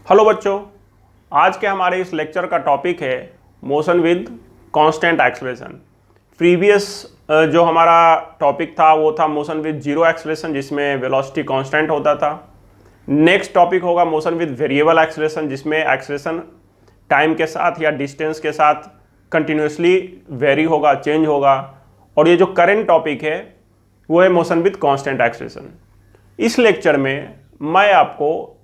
Hello बच्चों, आज के हमारे इस लेक्चर का टॉपिक है motion with constant acceleration. Previous जो हमारा टॉपिक था वो था मोशन विद जीरो एक्सेलरेशन, जिसमें वेलोसिटी कांस्टेंट होता था। नेक्स्ट टॉपिक होगा मोशन विद वेरिएबल एक्सेलरेशन, जिसमें एक्सेलरेशन टाइम के साथ या डिस्टेंस के साथ कंटिन्यूसली वेरी होगा, चेंज होगा। और ये जो करेंट टॉपिक है वो है मोशन विद कांस्टेंट एक्सेलरेशन। इस लेक्चर में मैं आपको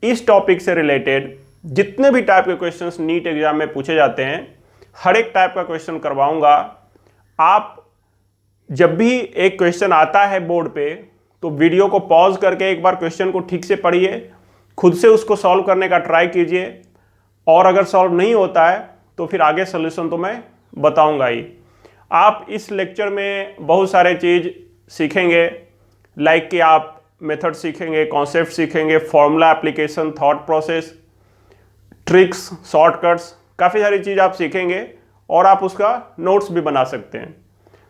इस टॉपिक से रिलेटेड जितने भी टाइप के क्वेश्चंस नीट एग्जाम में पूछे जाते हैं, हर एक टाइप का क्वेश्चन करवाऊंगा। आप जब भी एक क्वेश्चन आता है बोर्ड पे तो वीडियो को पॉज करके एक बार क्वेश्चन को ठीक से पढ़िए, खुद से उसको सॉल्व करने का ट्राई कीजिए, और अगर सॉल्व नहीं होता है तो फिर आगे सोल्यूशन तो मैं बताऊंगा ही। आप इस लेक्चर में बहुत सारे चीज़ सीखेंगे, लाइक कि आप मेथड सीखेंगे, कॉन्सेप्ट सीखेंगे, formula application, thought process, tricks, shortcuts, काफ़ी सारी चीज़ आप सीखेंगे और आप उसका नोट्स भी बना सकते हैं।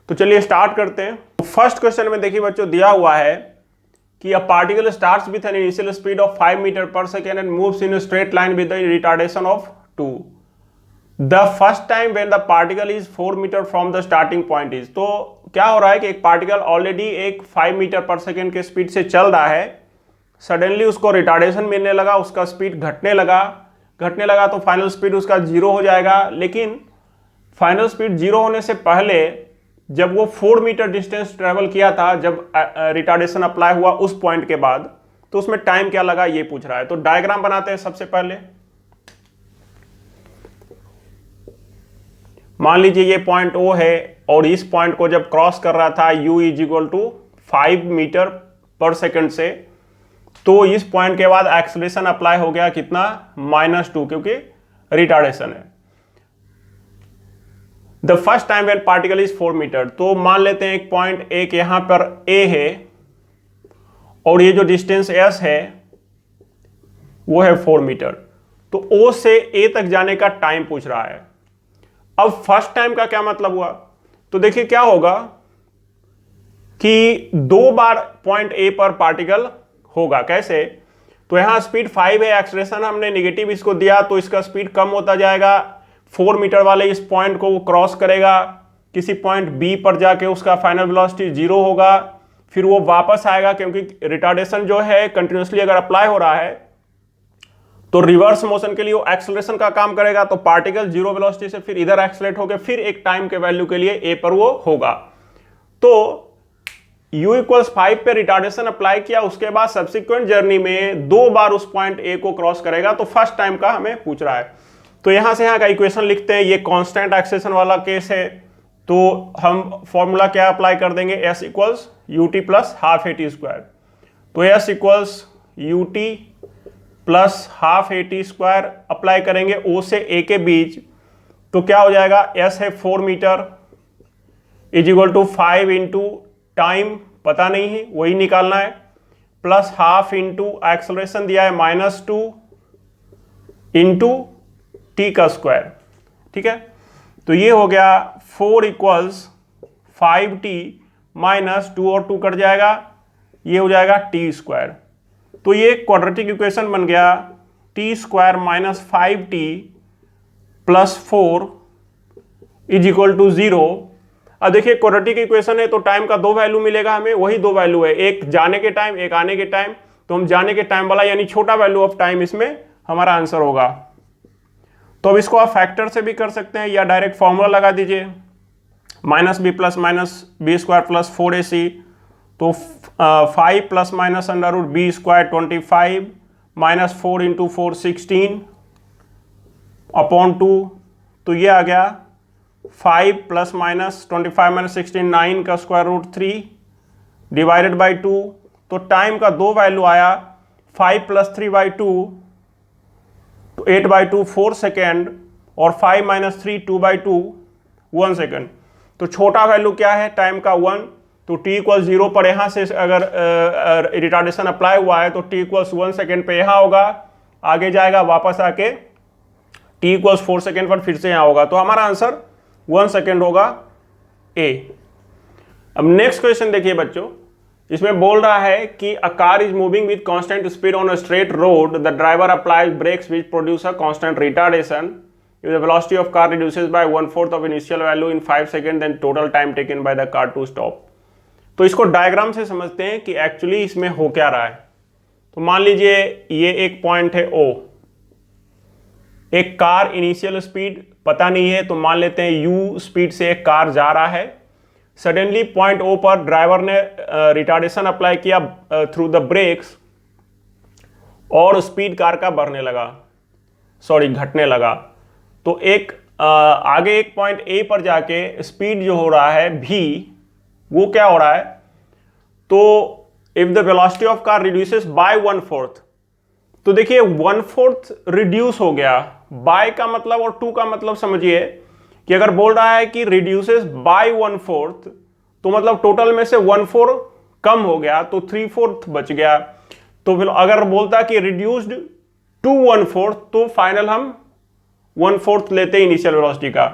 तो चलिए स्टार्ट करते हैं। फर्स्ट क्वेश्चन में देखिए बच्चों, दिया हुआ है कि a particle starts with an initial speed of 5 metre per second and moves in straight line with the retardation of 2। The first time when the particle is 4 metre from the starting point is. तो क्या हो रहा है कि एक particle already एक 5 metre per second के speed से चल रहा है, सडनली उसको रिटार्डेशन मिलने लगा, उसका स्पीड घटने लगा तो फाइनल स्पीड उसका 0 हो जाएगा। लेकिन फाइनल स्पीड 0 होने से पहले जब वो 4 मीटर डिस्टेंस ट्रेवल किया था, जब रिटार्डेशन अप्लाई हुआ उस पॉइंट के बाद, तो उसमें टाइम क्या लगा ये पूछ रहा है। तो डायग्राम बनाते हैं सबसे पहले। मान लीजिए ये पॉइंट O है और इस पॉइंट को जब क्रॉस कर रहा था U is equal to 5 metre per second से, तो इस पॉइंट के बाद एक्सेलरेशन अप्लाई हो गया कितना, -2, क्योंकि रिटार्डेशन है। The first time when particle is 4 metre. तो मान लेते हैं एक पॉइंट एक यहां पर A है और ये जो डिस्टेंस S है वो है 4 मीटर। तो O से A तक जाने का टाइम पूछ रहा है। अब फर्स्ट टाइम का क्या मतलब हुआ, तो देखिए क्या होगा कि 2 बार पॉइंट A पर पार्टिकल होगा। कैसे, तो यहां स्पीड 5 है, एक्सेलरेशन हमने नेगेटिव इसको दिया तो इसका स्पीड कम होता जाएगा। 4 मीटर वाले इस पॉइंट को वो क्रॉस करेगा, किसी पॉइंट B पर जाके उसका फाइनल वेलोसिटी 0 होगा, फिर वो वापस आएगा, क्योंकि रिटार्डेशन जो है कंटिन्यूसली अगर अप्लाई हो रहा है तो रिवर्स मोशन के लिए वो एक्सेलरेशन का काम करेगा। तो पार्टिकल 0 वेलोसिटी से फिर इधर एक्सेलरेट होकर फिर एक टाइम के वैल्यू के लिए A पर वो होगा। तो U इक्वल्स 5 पे रिटार्डेशन अप्लाई किया, उसके बाद सब्सिक्वेंट जर्नी में 2 बार उस पॉइंट A को क्रॉस करेगा। तो फर्स्ट टाइम का हमें पूछ रहा है। तो यहां से यहां का इक्वेशन लिखते हैं। ये कांस्टेंट एक्सेलरेशन वाला केस है, तो हम फॉर्मूला क्या अप्लाई कर देंगे, S equals ut plus half AT²। तो S equals ut plus half AT² apply करेंगे O से A के बीच। तो क्या हो जाएगा, S है 4 metre is equal to 5 into time पता नहीं है, वही निकालना है, प्लस हाफ इंटू एक्सेलरेशन दिया है -2 इंटू T का स्क्वायर। ठीक है, तो ये हो गया 4 इक्वल्स 5T -2 और 2 कट जाएगा, ये हो जाएगा T²। तो ये क्वाड्रेटिक इक्वेशन बन गया T² - 5T plus 4 is equal to 0। अब देखिए क्वाड्रेटिक इक्वेशन है तो टाइम का 2 वैल्यू मिलेगा हमें, वही 2 वैल्यू है, एक जाने के टाइम, एक आने के टाइम। तो हम जाने के टाइम वाला यानी छोटा वैल्यू ऑफ टाइम इसमें हमारा आंसर होगा। तो अब इसको आप फैक्टर से भी कर सकते हैं या डायरेक्ट फॉर्मूला लगा दीजिए, -b plus -b² plus 4ac। तो 5 plus minus √b² 25 -4 into 4 16 upon 2। तो ये आ गया 5 प्लस माइनस 25 - 16 9 का √3 डिवाइडेड बाई 2। तो टाइम का 2 वैल्यू आया, 5 प्लस 3/2 तो 8/2 4 सेकेंड, और 5 - 3 2/2 1 सेकेंड। तो छोटा वैल्यू क्या है, टाइम का 1। तो t इक्वल 0 पर यहाँ से अगर रिटार्डेशन अप्लाई हुआ है तो t इक्वल्स 1 सेकेंड पे यहाँ होगा, आगे जाएगा वापस आके t इक्वल्स 4 सेकेंड पर फिर से यहाँ होगा। तो हमारा आंसर 1 सेकेंड होगा A। अब नेक्स्ट क्वेश्चन देखिए बच्चों, इसमें बोल रहा है कि a car is moving with constant speed on a straight road, the driver applies brakes which produce a constant retardation, if the velocity of car reduces by 1/4 of initial value in 5 second, then total time taken by the car to stop. तो इसको diagram से समझते हैं कि actually इसमें हो क्या रहा है। तो मान लीजिए ये एक पॉइंट है O, एक कार इनिशियल स्पीड पता नहीं है तो मान लेते हैं u स्पीड से एक कार जा रहा है। सडनली पॉइंट O पर ड्राइवर ने रिटार्डेशन अप्लाई किया थ्रू द ब्रेक्स और स्पीड कार का बढ़ने लगा, घटने लगा। तो एक आगे एक पॉइंट A पर जाके स्पीड जो हो रहा है v, वो क्या हो रहा है, तो if the velocity of car reduces by 1/4, तो देखिए 1/4 रिड्यूस हो गया। बाय का मतलब और 2 का मतलब समझिए कि अगर बोल रहा है कि रिड्यूसेस बाय 1/4 तो मतलब टोटल में से 1/4 कम हो गया तो 3/4 बच गया। तो फिर अगर बोलता कि रिड्यूस्ड टू 1/4 तो फाइनल हम 1/4 लेते इनिशियल वेलोसिटी का,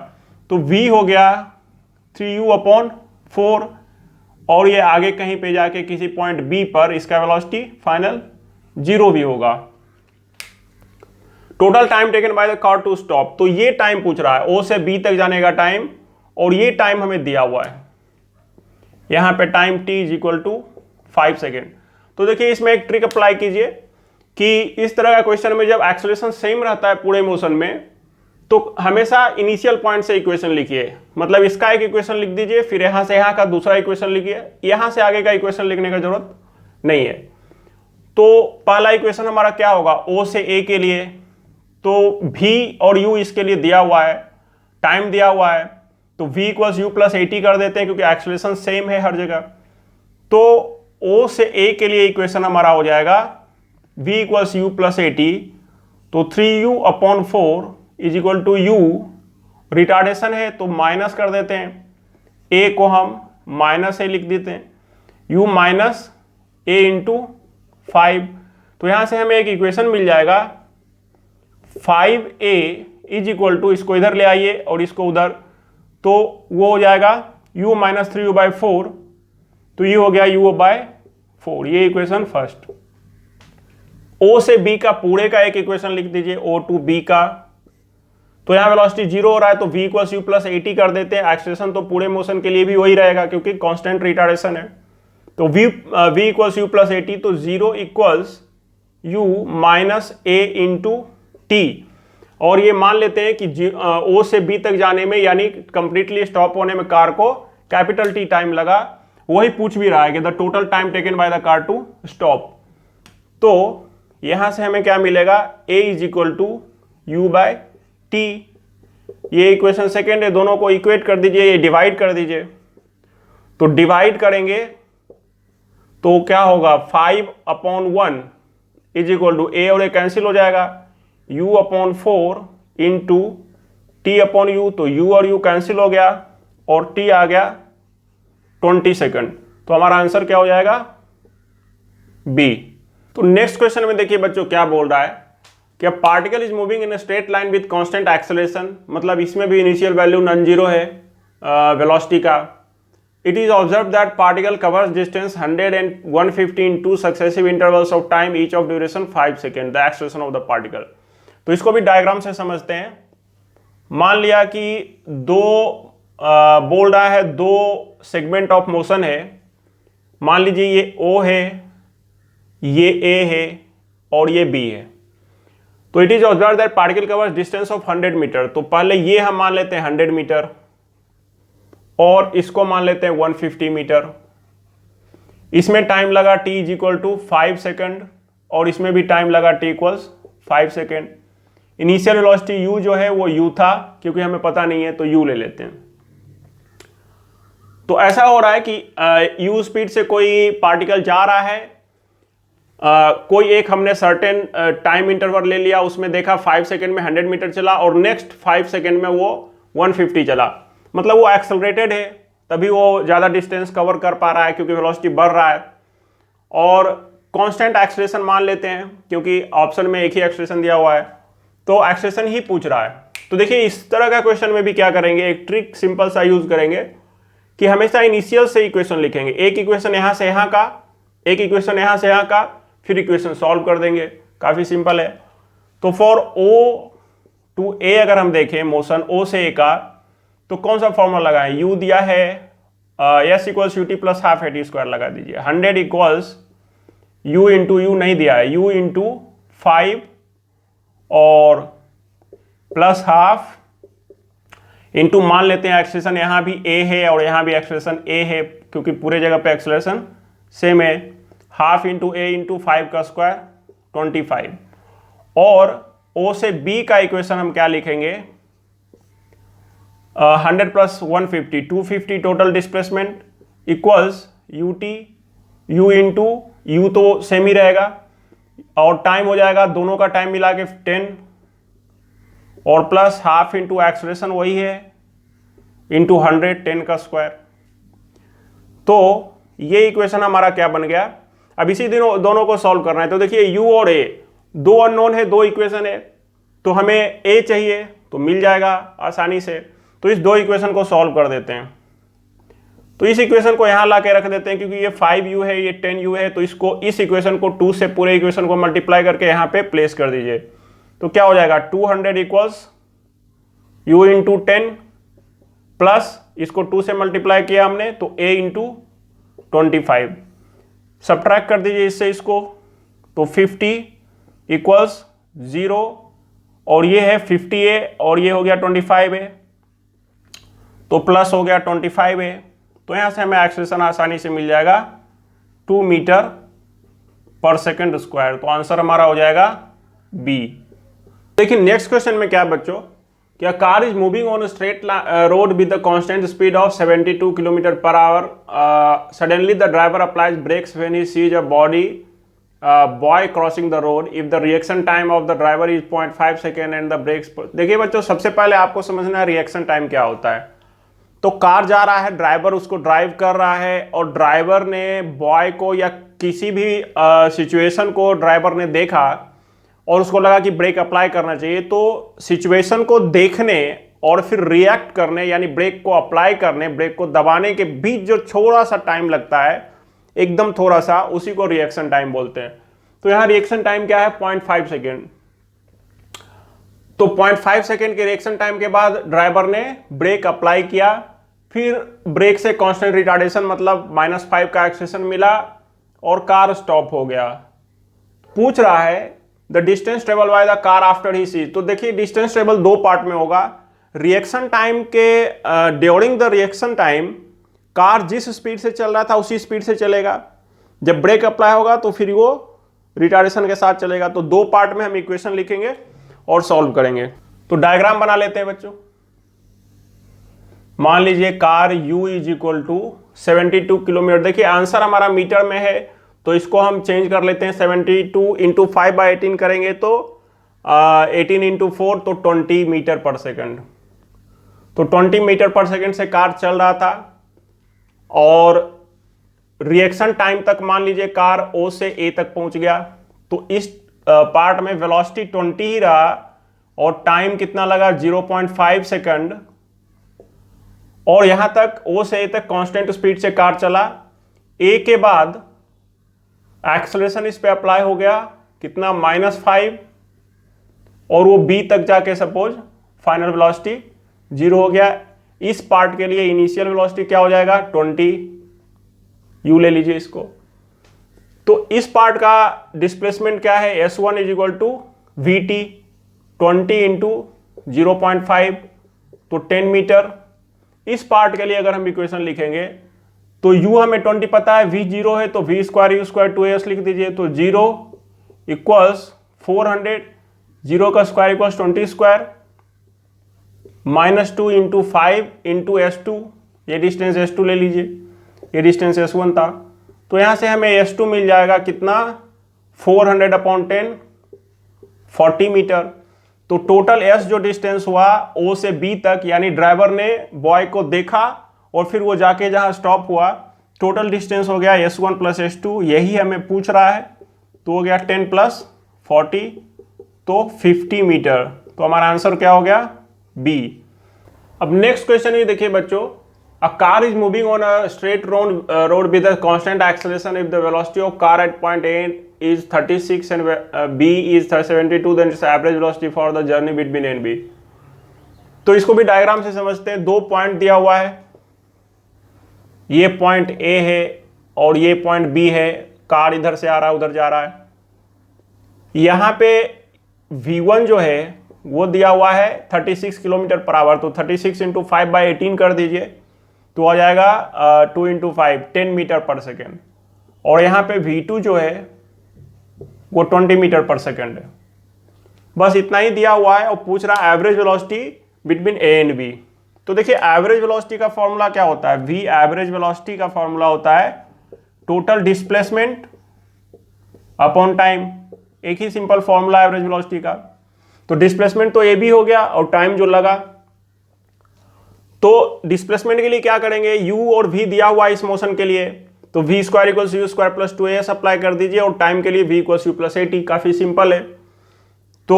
तो v हो गया 3u/4 और ये आगे कहीं पे जाके किसी पॉइंट B पर इसका वेलोसिटी फाइनल 0 भी होगा। Total time taken by the car to stop, तो ये टाइम पूछ रहा है O से B तक जाने का टाइम, और ये टाइम हमें दिया हुआ है यहां पे टाइम t = 5 सेकेंड। तो देखिए इसमें एक ट्रिक अप्लाई कीजिए कि इस तरह का क्वेश्चन में जब एक्सेलरेशन सेम रहता है पूरे मोशन में तो हमेशा इनिशियल पॉइंट से इक्वेशन लिखिए। मतलब इसका एक इक्वेशन लिख दीजिए, फिर यहां से यहां का दूसरा इक्वेशन लिखिए, यहां से आगे का इक्वेशन लिखने का जरूरत नहीं है। तो पहला इक्वेशन हमारा क्या होगा, O से A के लिए, तो V और U इसके लिए दिया हुआ है, टाइम दिया हुआ है, तो V = U + AT कर देते हैं क्योंकि एक्सेलरेशन सेम है हर जगह। तो O से A के लिए इक्वेशन हमारा हो जाएगा V = U + AT, तो 3u/4 = U, रिटार्डेशन है तो माइनस कर देते हैं, A को हम -A लिख देते हैं, U - A × 5, तो यहां से हमें एक इक्वेशन मिल जाएगा 5A = इसको इधर ले आइए और इसको उधर, तो वो हो जाएगा U - 3u/4, तो ये हो गया U/4, ये इक्वेशन फर्स्ट। O से B का पूरे का एक इक्वेशन लिख दीजिए, O to B का, तो यहां वेलोसिटी 0 हो रहा है तो V = U + AT कर देते हैं। एक्सेलरेशन तो पूरे मोशन के लिए भी वही रहेगा क्योंकि कांस्टेंट रिटार्डेशन है, तो V = U + AT, तो 0 = U - A × T, और ये मान लेते हैं कि O से B तक जाने में यानी कंप्लीटली स्टॉप होने में कार को कैपिटल T टाइम लगा। वही पूछ भी रहा है कि the total time taken by the car to stop. तो यहां से हमें क्या मिलेगा, A = U/T, ये इक्वेशन सेकेंड है, दोनों को इक्वेट कर दीजिए, ये डिवाइड कर दीजिए, तो डिवाइड करेंगे तो क्या होगा 5/1 = A और A कैंसिल हो जाएगा, U/4 × T/U, तो U और U कैंसिल हो गया और T आ गया 20 सेकंड। तो हमारा आंसर क्या हो जाएगा, B। तो नेक्स्ट क्वेश्चन में देखिए बच्चों क्या बोल रहा है कि a particle is moving in a straight line with constant acceleration, मतलब इसमें भी इनिशियल वैल्यू नॉन जीरो है वेलोसिटी का। It is observe that particle covers distance 100 and 150 in 2 successive intervals of time, each of duration 5 seconds, the acceleration of the particle। तो इसको भी diagram से समझते हैं। मान लिया कि बोल रहा है 2 सेगमेंट ऑफ मोशन है, मान लीजिए ये O है, ये A है और ये B है। तो it is observe that particle covers distance of 100 metre, तो पहले ये हम मान लेते हैं 100 मीटर और इसको मान लेते हैं 150 मीटर। इसमें टाइम लगा t = 5 सेकंड और इसमें भी टाइम लगा t = 5 second. Initial velocity u जो है वो u था, क्योंकि हमें पता नहीं है तो u ले लेते हैं। तो ऐसा हो रहा है कि u स्पीड से कोई पार्टिकल जा रहा है, कोई एक हमने सर्टेन टाइम इंटरवल ले लिया, उसमें देखा 5 सेकंड में 100 मीटर चला और नेक्स्ट 5 सेकंड में वो 150 चला, मतलब वो एक्सेलरेटेड है, तभी वो ज़्यादा डिस्टेंस कवर कर पा रहा है क्योंकि वेलोसिटी बढ़ रहा है। और कांस्टेंट एक्सेलरेशन मान लेते हैं क्योंकि ऑप्शन में एक ही एक्सेलरेशन दिया हुआ है, तो एक्सेलरेशन ही पूछ रहा है। तो देखिए इस तरह का क्वेश्चन में भी क्या करेंगे, एक ट्रिक सिंपल सा यूज करेंगे कि हमेशा इनिशियल से इक्वेशन लिखेंगे। एक इक्वेशन यहाँ से यहाँ का एक इक्वेशन यहाँ से यहाँ का, फिर इक्वेशन सॉल्व कर देंगे, काफ़ी सिंपल है। तो फॉर O टू A अगर हम देखें मोशन O से A का, तो कौन सा फॉर्मूला लगाएं? U दिया है S equals UT plus half eighty square लगा दीजिए। 100 इक्वल्स U इंटू यू नहीं दिया है, U इंटू 5 और प्लस हाफ इंटू मान लेते हैं एक्सलेशन यहाँ भी A है और यहाँ भी एक्सलेशन A है, क्योंकि पूरे जगह पे एक्सलेशन सेम है। हाफ इंटू A इंटू 5 का स्क्वायर 25 और O से B का इक्वेशन हम क्या लिखेंगे? 100 plus 150 250 total displacement equals UT, U into you तो सेम ही रहेगा और टाइम हो जाएगा दोनों का टाइम मिला के 10 और प्लस हाफ इंटू एक्सलेशन वही है इंटू 100 10 का स्क्वायर। तो ये इक्वेशन हमारा क्या बन गया? अब इसी दोनों को सॉल्व करना है। तो देखिए U और A दो अननोन है, दो इक्वेशन है, तो हमें A चाहिए तो मिल जाएगा आसानी से। तो इस दो इक्वेशन को सॉल्व कर देते हैं। तो इस इक्वेशन को यहाँ ला के रख देते हैं, क्योंकि ये 5U है, ये 10U है, तो इसको इस इक्वेशन को 2 से पूरे इक्वेशन को मल्टीप्लाई करके यहाँ पे प्लेस कर दीजिए। तो क्या हो जाएगा? 200 इक्वल्स U इंटू 10 प्लस इसको 2 से मल्टीप्लाई किया हमने तो A इंटू 25, सब्ट्रैक्ट कर दीजिए इससे इसको, तो 50 इक्वल्स 0 और ये है 50A और ये हो गया 25A, तो प्लस हो गया 25A। तो यहाँ से हमें एक्सलेशन आसानी से मिल जाएगा 2 मीटर पर सेकंड स्क्वायर। तो आंसर हमारा हो जाएगा B। देखिए नेक्स्ट क्वेश्चन में क्या बच्चों, क्या car is moving on straight road with the constant speed of 72 kilometre per hour, suddenly the driver applies brakes when he sees a body boy crossing the road, if the reaction time of the driver is 0.5 second and the brakes. देखिए बच्चों, सबसे पहले आपको समझना है reaction time क्या होता है। तो कार जा रहा है, ड्राइवर उसको ड्राइव कर रहा है और ड्राइवर ने बॉय को या किसी भी सिचुएशन को ड्राइवर ने देखा और उसको लगा कि ब्रेक अप्लाई करना चाहिए। तो सिचुएशन को देखने और फिर रिएक्ट करने यानी ब्रेक को अप्लाई करने, ब्रेक को दबाने के बीच जो थोड़ा सा टाइम लगता है, एकदम थोड़ा सा, उसी को रिएक्शन टाइम बोलते हैं। तो यहां रिएक्शन टाइम क्या है? 0.5 सेकेंड। तो 0.5 सेकेंड के रिएक्शन टाइम के बाद ड्राइवर ने ब्रेक अप्लाई किया, फिर ब्रेक से कांस्टेंट रिटार्डेशन मतलब -5 का एक्सेलेरेशन मिला और कार स्टॉप हो गया। पूछ रहा है the distance travel by the car after he sees. तो देखिए डिस्टेंस ट्रेवल दो पार्ट में होगा। रिएक्शन टाइम के during the reaction time car जिस स्पीड से चल रहा था उसी स्पीड से चलेगा, जब ब्रेक अप्लाई होगा तो फिर वो रिटार्डेशन के साथ चलेगा। तो दो पार्ट में हम इक्वेशन लिखेंगे और सॉल्व करेंगे। तो डायग्राम बना लेते हैं बच्चों। मान लीजिए car U is equal to 72 kilometre. देखिए आंसर हमारा मीटर में है तो इसको हम चेंज कर लेते हैं। 72 इंटू 5/18 करेंगे तो 18 इंटू 4 तो 20 मीटर पर सेकंड। तो 20 मीटर पर सेकंड से कार चल रहा था और रिएक्शन टाइम तक मान लीजिए कार O से A तक पहुंच गया। तो इस पार्ट में वेलोसिटी 20 ही रहा और टाइम कितना लगा? 0.5 सेकंड। और यहां तक O से A तक कांस्टेंट स्पीड से कार चला। A के बाद एक्सेलरेशन इस पे अप्लाई हो गया, कितना? -5, और वो B तक जाके सपोज फाइनल वेलोसिटी 0 हो गया। इस पार्ट के लिए इनिशियल वेलोसिटी क्या हो जाएगा? 20, U ले लीजिए इसको। तो इस पार्ट का डिस्प्लेसमेंट क्या है? S1 is equal to VT, 20 into 0.5 तो 10 मीटर। इस पार्ट के लिए अगर हम इक्वेशन लिखेंगे तो U हमें 20 पता है, V 0 है तो V square U square 2S लिख दीजिए। तो 0 इक्वल्स 400, 0 का square equals 20 square, -2 into 5 into S2, ये डिस्टेंस S2 ले लीजिए, ये डिस्टेंस S1 था। तो यहां से हमें S2 मिल जाएगा कितना? 400/10, 40 मीटर। तो टोटल S जो डिस्टेंस हुआ O से B तक, यानी ड्राइवर ने बॉय को देखा और फिर वो जाके जहां स्टॉप हुआ, टोटल डिस्टेंस हो गया S1 प्लस S2, यही हमें पूछ रहा है। तो हो गया 10 प्लस 40 तो 50 मीटर। तो हमारा आंसर क्या हो गया? B। अब नेक्स्ट क्वेश्चन ये देखिए बच्चों, A car is moving on a straight road with a constant acceleration. If the velocity of car at point A is 36 and B is 72, then its average velocity for the journey between A and B. तो इसको भी diagram से समझते हैं। 2 point दिया हुआ है, ये पॉइंट A है और ये पॉइंट B है। कार इधर से आ रहा है, उधर जा रहा है। यहां पे V1 जो है वो दिया हुआ है 36 किलोमीटर पर आवर, तो 36 इंटू 5/18 कर दीजिए तो आ जाएगा 2 इंटू 5 10 मीटर पर सेकेंड। और यहाँ पे V2 जो है वो 20 मीटर पर सेकेंड है। बस इतना ही दिया हुआ है और पूछ रहा average velocity between A and B। तो देखिए एवरेज वेलोसिटी का फॉर्मूला क्या होता है, V एवरेज वेलोसिटी का फॉर्मूला होता है टोटल डिस्प्लेसमेंट अपॉन टाइम। एक ही सिंपल फॉर्मूला एवरेज वेलोसिटी का। तो डिस्प्लेसमेंट तो ए बी हो गया और टाइम जो लगा, तो डिस्प्लेसमेंट के लिए क्या करेंगे, u और v दिया हुआ इस मोशन के लिए, तो v square equals you square plus 2as apply कर दीजिए और टाइम के लिए v इक्वल्स यू प्लस 80। काफी सिंपल है। तो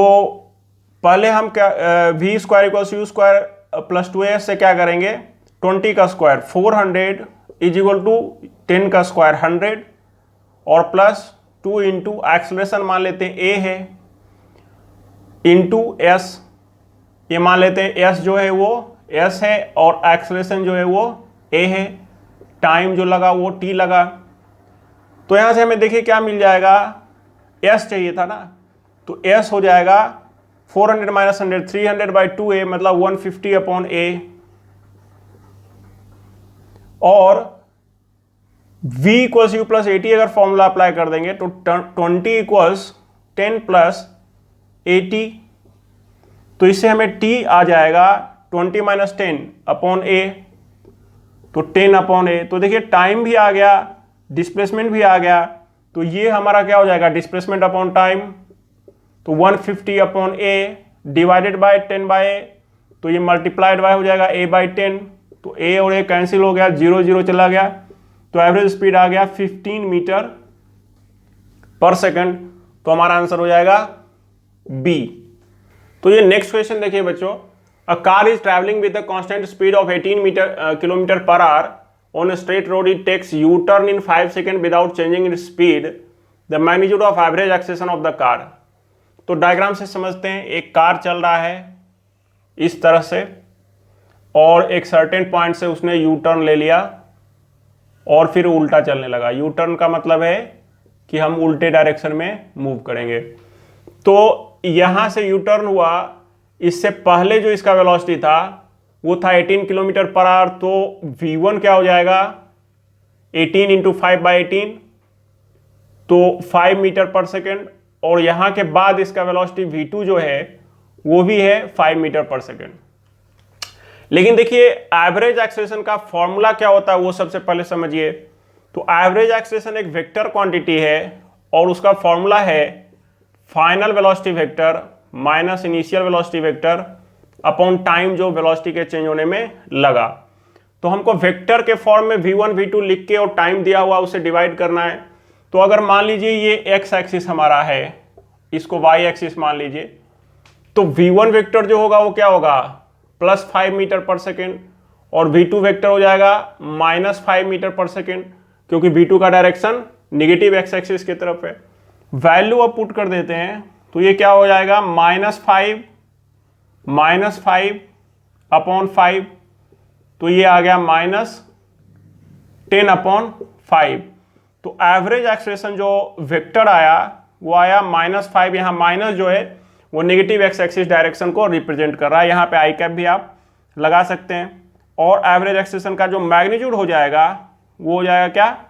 पहले हम क्या v square equals you square plus 2as से क्या करेंगे, 20 का स्क्वायर 400 इज इक्वल टू 10 का स्क्वायर 100 और प्लस 2 इंटू एक्सलेशन मान लेते हैं a है इंटू s, ये मान लेते हैं s जो है वो s है और एक्सलेशन जो है वो a है, टाइम जो लगा वो t लगा। तो यहां से हमें देखिए क्या मिल जाएगा, s चाहिए था ना, तो s हो जाएगा 400 माइनस 100 300/2a मतलब 150 अपॉन a, और v इक्वल्स यू प्लस 80 अगर फॉर्मूला अप्लाई कर देंगे तो 20 इक्वल्स 10 प्लस 80, तो इससे हमें t आ जाएगा 20 माइनस 10 अपॉन a, तो 10 अपॉन a। तो देखिए टाइम भी आ गया, डिस्प्लेसमेंट भी आ गया, तो ये हमारा क्या हो जाएगा, डिस्प्लेसमेंट अपॉन टाइम, तो 150 upon a divided by 10/a, तो ये मल्टीप्लाइड बाय हो जाएगा a/10, तो a और a कैंसिल हो गया, 0 0 चला गया, तो एवरेज स्पीड आ गया 15 मीटर पर सेकंड। तो हमारा आंसर हो जाएगा बी। तो ये नेक्स्ट क्वेश्चन देखिए बच्चों, a car is travelling with a constant speed of 18 kilometre per hour on a straight road, it takes U turn in 5 second without changing its speed, the magnitude of average acceleration of the car. तो diagram से समझते हैं, एक car चल रहा है इस तरह से और एक सर्टेन पॉइंट से उसने यू टर्न ले लिया और फिर उल्टा चलने लगा। यू टर्न का मतलब है कि हम उल्टे डायरेक्शन में मूव करेंगे। तो यहां से यू टर्न हुआ, इससे पहले जो इसका वेलोसिटी था वो था 18 किलोमीटर पर आवर, तो v1 क्या हो जाएगा 18 इंटू 5/18, तो 5 मीटर पर सेकेंड, और यहां के बाद इसका वेलोसिटी v2 जो है वो भी है 5 मीटर पर सेकेंड। लेकिन देखिए एवरेज एक्सेलेरेशन का फॉर्मूला क्या होता है वो सबसे पहले समझिए। तो एवरेज एक्सेलेरेशन एक वेक्टर क्वांटिटी है और उसका फॉर्मूला है final velocity vector minus initial velocity vector upon time जो वेलोसिटी के चेंज होने में लगा। तो हमको वेक्टर के फॉर्म में v1 v2 लिख के और टाइम दिया हुआ उसे डिवाइड करना है। तो अगर मान लीजिए ये एक्स एक्सिस हमारा है, इसको वाई एक्सिस मान लीजिए, तो v1 वेक्टर जो होगा वो क्या होगा प्लस 5 मीटर पर सेकेंड और v2 वेक्टर हो जाएगा माइनस 5 मीटर पर सेकेंड, क्योंकि v2 का डायरेक्शन निगेटिव एक्स एक्सिस की तरफ है। वैल्यू अब पुट कर देते हैं तो ये क्या हो जाएगा -5 अपॉन 5, तो ये आ गया -10 अपॉन 5। तो एवरेज एक्सेलेरेशन जो वेक्टर आया वो आया -5, यहाँ माइनस जो है वो नेगेटिव एक्स एक्सिस डायरेक्शन को रिप्रेजेंट कर रहा है, यहाँ पे आई कैप भी आप लगा सकते हैं। और एवरेज एक्सेलेरेशन का जो मैग्नीट्यूड हो जाएगा वो हो जाएगा क्या,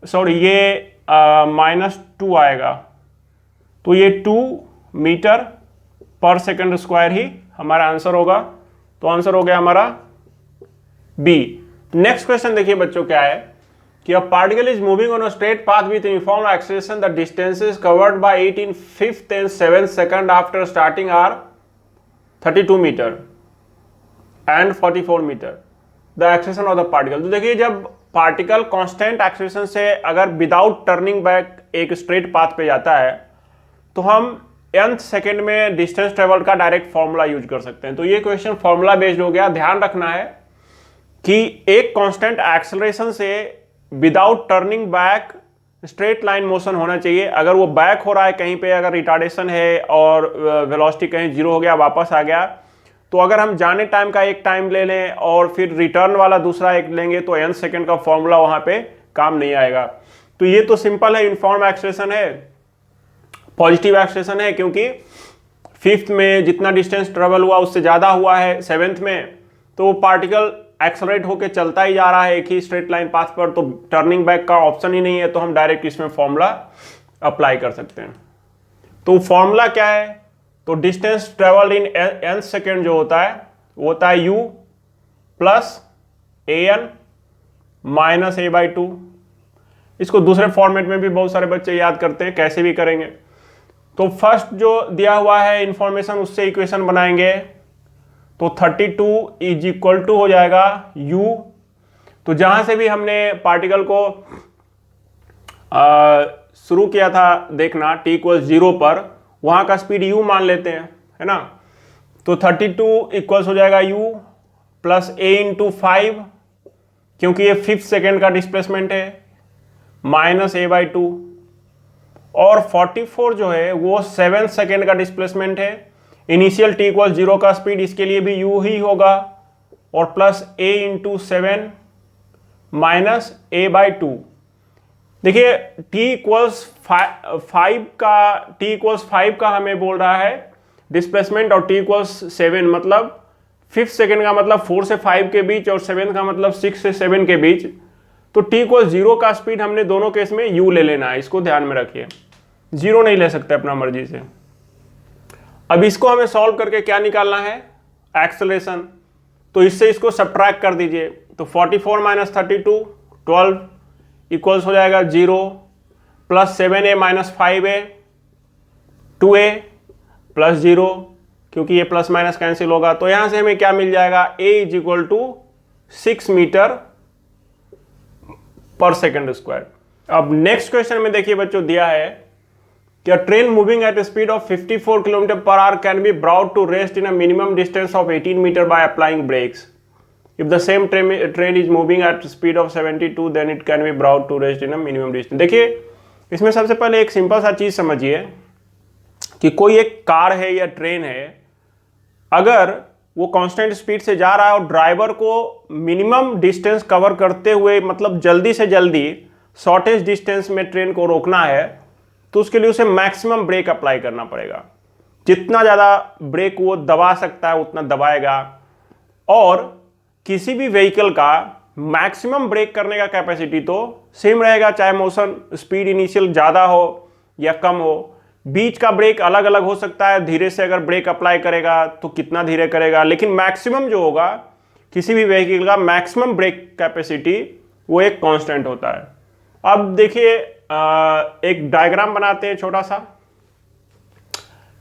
सॉरी ये -2 आएगा, तो ये 2 मीटर पर सेकंड स्क्वायर ही हमारा आंसर होगा। तो आंसर हो गया हमारा बी। नेक्स्ट क्वेश्चन देखिए बच्चों क्या है कि a particle is moving on a straight path with uniform acceleration, the distances covered by it in 5th and 7th second after starting are 32 metre and 44 metre, the acceleration of the particle. तो देखिए जब particle constant acceleration से अगर without turning back एक straight path पे जाता है तो हम nth सेकेंड में डिस्टेंस ट्रेवल का डायरेक्ट फॉर्मूला यूज कर सकते हैं। तो ये क्वेश्चन फॉर्मूला बेस्ड हो गया। ध्यान रखना है कि एक कांस्टेंट एक्सेलरेशन से without turning back straight line motion होना चाहिए। अगर वो बैक हो रहा है कहीं पे, अगर रिटार्डेशन है और वेलोसिटी कहीं जीरो हो गया वापस आ गया, तो अगर हम जाने टाइम का एक टाइम ले लें और फिर रिटर्न वाला दूसरा एक लेंगे तो n सेकेंड का फॉर्मूला वहां पे काम नहीं आएगा। तो ये तो सिंपल है, यूनिफॉर्म एक्सेलरेशन है, पॉजिटिव एक्सेलरेशन है, क्योंकि फिफ्थ में जितना डिस्टेंस ट्रेवल हुआ उससे ज्यादा हुआ है सेवेंथ में, तो वो पार्टिकल एक्सेलरेट होकर चलता ही जा रहा है एक ही स्ट्रेट लाइन पाथ पर, तो टर्निंग बैक का ऑप्शन ही नहीं है, तो हम डायरेक्ट इसमें फॉर्मूला अप्लाई कर सकते हैं। तो फॉर्मूला क्या है, तो distance travelled in n second जो होता है वो होता है u plus an minus a/2। इसको दूसरे फॉर्मेट में भी बहुत सारे बच्चे याद करते हैं, कैसे भी करेंगे। तो फर्स्ट जो दिया हुआ है इंफॉर्मेशन उससे इक्वेशन बनाएंगे, तो 32 इज इक्वल टू हो जाएगा u। तो जहां से भी हमने पार्टिकल को शुरू किया था देखना t इक्वल 0 पर, वहां का स्पीड u मान लेते हैं, है ना। तो 32 इक्वल्स हो जाएगा u प्लस a इंटू 5, क्योंकि ये 5th सेकेंड का डिस्प्लेसमेंट है, माइनस a/2, और 44 जो है वो 7th सेकेंड का डिस्प्लेसमेंट है। इनिशियल t इक्वल 0 का स्पीड इसके लिए भी u ही होगा, और plus a into 7 minus a/2। देखिए t इक्वल्स 5 का हमें बोल रहा है डिस्प्लेसमेंट, और t इक्वल्स 7 मतलब 5th सेकेंड का मतलब 4 से 5 के बीच, और 7 का मतलब 6 से 7 के बीच। तो t इक्वल 0 का स्पीड हमने दोनों केस में u ले लेना है, इसको ध्यान में रखिए, 0 नहीं ले सकते अपना मर्जी से। अब इसको हमें सॉल्व करके क्या निकालना है, एक्सेलरेशन। तो इससे इसको सब्ट्रैक्ट कर दीजिए, तो 44 माइनस 32 12 इक्वल्स हो जाएगा 0, plus 7a minus 5a 2a plus 0, क्योंकि ये प्लस माइनस कैंसिल होगा। तो यहां से हमें क्या मिल जाएगा, a is equal to 6 metre per second square. अब नेक्स्ट क्वेश्चन में देखिए बच्चों दिया है कि a train moving at a speed of 54 km per hour can be brought to rest in a minimum distance of 18 meter by applying brakes. If the same train is moving at speed of 72, then it can be brought to rest in a minimum distance. देखिए इसमें सबसे पहले एक simple सा चीज समझिए कि कोई एक कार है या ट्रेन है, अगर वो कांस्टेंट स्पीड से जा रहा है और ड्राइवर को मिनिमम डिस्टेंस कवर करते हुए, मतलब जल्दी से जल्दी शॉर्टेस्ट डिस्टेंस में ट्रेन को रोकना है, तो उसके लिए उसे मैक्सिमम ब्रेक अप्लाई करना पड़ेगा। जितना ज़्यादा ब्रेक वो दबा सकता है उतना दबाएगा, और किसी भी व्हीकल का मैक्सिमम ब्रेक करने का कैपेसिटी तो सेम रहेगा, चाहे मोशन स्पीड इनिशियल ज़्यादा हो या कम हो। बीच का ब्रेक अलग अलग हो सकता है, धीरे से अगर ब्रेक अप्लाई करेगा तो कितना धीरे करेगा, लेकिन मैक्सिमम जो होगा किसी भी व्हीकल का मैक्सिमम ब्रेक कैपेसिटी वो एक कांस्टेंट होता है। अब देखिए एक डायग्राम बनाते हैं छोटा सा।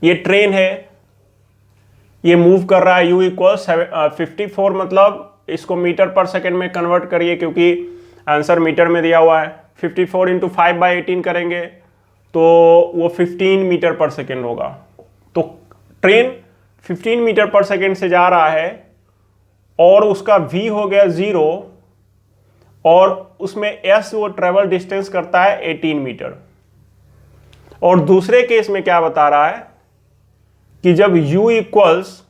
ये ट्रेन है, ये मूव कर रहा है, u इक्वल 54, मतलब इसको मीटर पर सेकेंड में कन्वर्ट करिए क्योंकि आंसर मीटर में दिया हुआ है। 54 इंटू 5/18 करेंगे तो वो 15 मीटर पर सेकेंड होगा। तो ट्रेन 15 मीटर पर सेकेंड से जा रहा है और उसका v हो गया 0, और उसमें s वो ट्रेवल डिस्टेंस करता है 18 मीटर। और दूसरे केस में क्या बता रहा है कि जब u इक्वल्स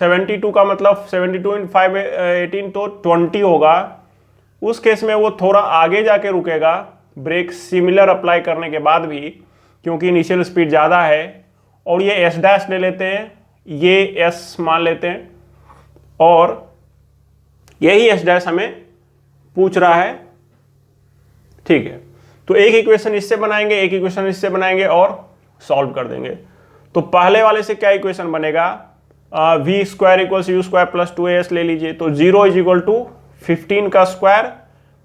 72 का मतलब 72 × 5/18 तो 20 होगा, उस केस में वो थोड़ा आगे जाके रुकेगा ब्रेक सिमिलर अप्लाई करने के बाद भी, क्योंकि इनिशियल स्पीड ज़्यादा है। और ये s डैश ले लेते हैं, ये s मान लेते हैं, और यही s डैश हमें पूछ रहा है, ठीक है। तो एक इक्वेशन इससे बनाएंगे, एक इक्वेशन इससे बनाएंगे और सॉल्व कर देंगे। तो पहले वाले से क्या इक्वेशन बनेगा, v square equals u square plus 2as ले लीजिए। तो 0 इज इक्वल टू 15 का square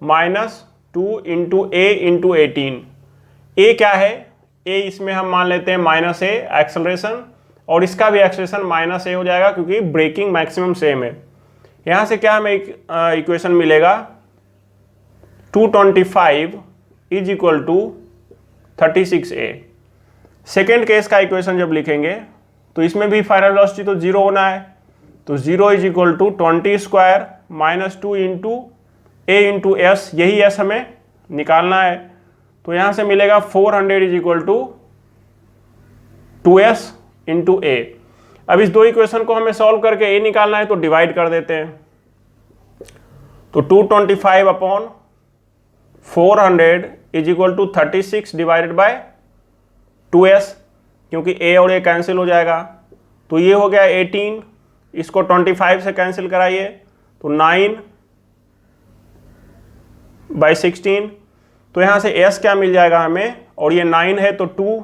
minus 2 into a into 18। a क्या है, a इसमें हम मान लेते हैं माइनस a एक्सेलरेशन, और इसका भी एक्सेलरेशन माइनस a हो जाएगा क्योंकि ब्रेकिंग मैक्सिमम सेम है। यहाँ से क्या हमें इक्वेशन मिलेगा, 225 is equal to 36a। Second case का इक्वेशन जब लिखेंगे तो इसमें भी फाइनल वेलोसिटी तो 0 होना है, तो 0 is equal to 20 square -2 into a into s, यही एस हमें निकालना है। तो यहां से मिलेगा 400 is equal to 2s into a. अब इस दो इक्वेशन को हमें सॉल्व करके ए निकालना है, तो डिवाइड कर देते हैं। तो 225 upon 400 is equal to 36 divided by 2s, क्योंकि a और a कैंसिल हो जाएगा। तो ये हो गया 18, इसको 25 से कैंसिल कराइए तो 9/16। तो यहाँ से s क्या मिल जाएगा हमें, और ये 9 है तो 2,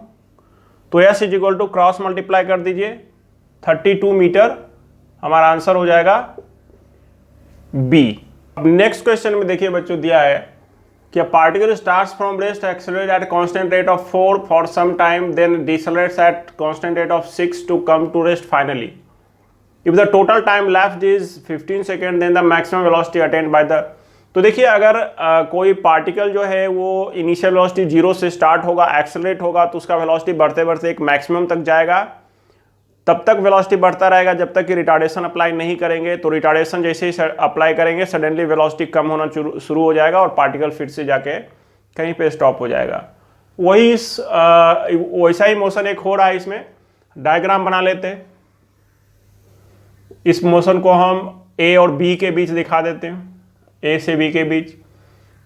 तो s is equal to cross multiply कर दीजिए 32 मीटर, हमारा आंसर हो जाएगा बी। अब नेक्स्ट क्वेश्चन में देखिए बच्चों दिया है कि a particle starts from rest, accelerates at constant rate of 4 for some time, then decelerates at constant rate of 6 to come to rest finally. If the total time lapsed is 15 seconds, then the maximum velocity attained by the। तो देखिए अगर कोई particle जो है वो initial velocity 0 से start होगा, accelerate होगा, तो उसका वेलोसिटी बढ़ते बढ़ते एक मैक्सिमम तक जाएगा। तब तक वेलोसिटी बढ़ता रहेगा जब तक कि रिटार्डेशन अप्लाई नहीं करेंगे। तो रिटार्डेशन जैसे ही अप्लाई करेंगे सडनली वेलोसिटी कम होना शुरू हो जाएगा और पार्टिकल फिर से जाके कहीं पे स्टॉप हो जाएगा। वैसा ही मोशन एक हो रहा है, इसमें डायग्राम बना लेते हैं। इस मोशन को हम ए और बी के बीच दिखा देते हैं, ए से बी के बीच।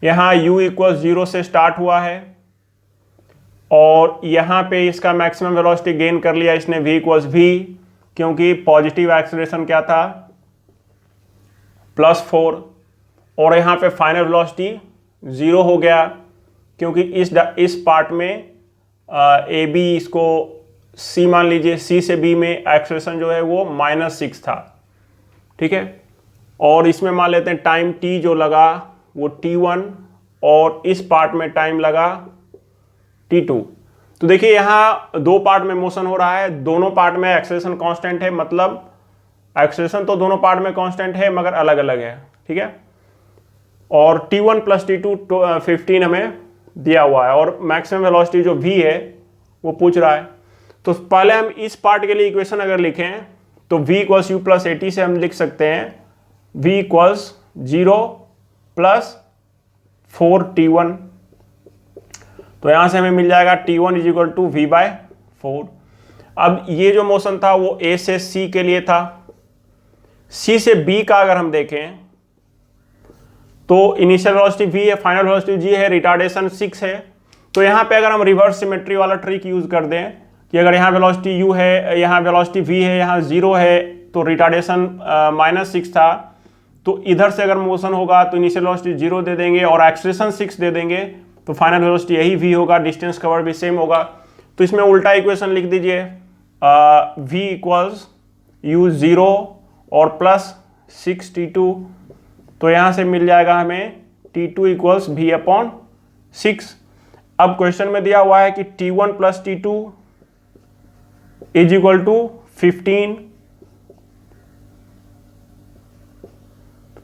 यहाँ u इक्वल 0 से स्टार्ट हुआ है और यहाँ पे इसका मैक्सिमम वेलोसिटी गेन कर लिया इसने v इक्वल्स v, क्योंकि पॉजिटिव एक्सेलरेशन क्या था +4, और यहाँ पे फाइनल वेलोसिटी 0 हो गया, क्योंकि इस पार्ट में ए बी, इसको c मान लीजिए, c से b में एक्सेलरेशन जो है वो -6 था, ठीक है। और इसमें मान लेते हैं टाइम t जो लगा वो t1, और इस पार्ट में टाइम लगा t2। तो देखिए यहाँ दो पार्ट में मोशन हो रहा है, दोनों पार्ट में एक्सेलरेशन कांस्टेंट है, मतलब एक्सेलरेशन तो दोनों पार्ट में कांस्टेंट है मगर अलग अलग है, ठीक है। और t1 प्लस t2 15 हमें दिया हुआ है, और मैक्सिमम वेलोसिटी जो v है वो पूछ रहा है। तो पहले हम इस पार्ट के लिए इक्वेशन अगर लिखें तो v equals u plus AT से हम लिख सकते हैं v इक्वल्स 0 प्लस 4t1। तो यहां से हमें मिल जाएगा t1 is equal to v/4। अब ये जो मोशन था वो a से c के लिए था। c से b का अगर हम देखें तो इनिशियल वेलोसिटी v है, फाइनल वेलोसिटी g है, रिटार्डेशन 6 है। तो यहाँ पे अगर हम रिवर्स सिमेट्री वाला ट्रिक यूज कर दें कि अगर यहाँ वेलोसिटी u है, यहाँ वेलोसिटी v है, यहाँ 0 है, तो रिटार्डेशन -6 था, तो इधर से अगर मोशन होगा तो इनिशियल वेलोसिटी 0 दे देंगे और एक्सेलरेशन 6 दे देंगे, तो फाइनल वेलोसिटी यही v होगा, डिस्टेंस कवर भी सेम होगा। तो इसमें उल्टा इक्वेशन लिख दीजिए, v इक्वल्स u 0 और प्लस 6t2। तो यहाँ से मिल जाएगा हमें t2 इक्वल्स v/6। अब क्वेश्चन में दिया हुआ है कि t1 plus t2 is equal to 15।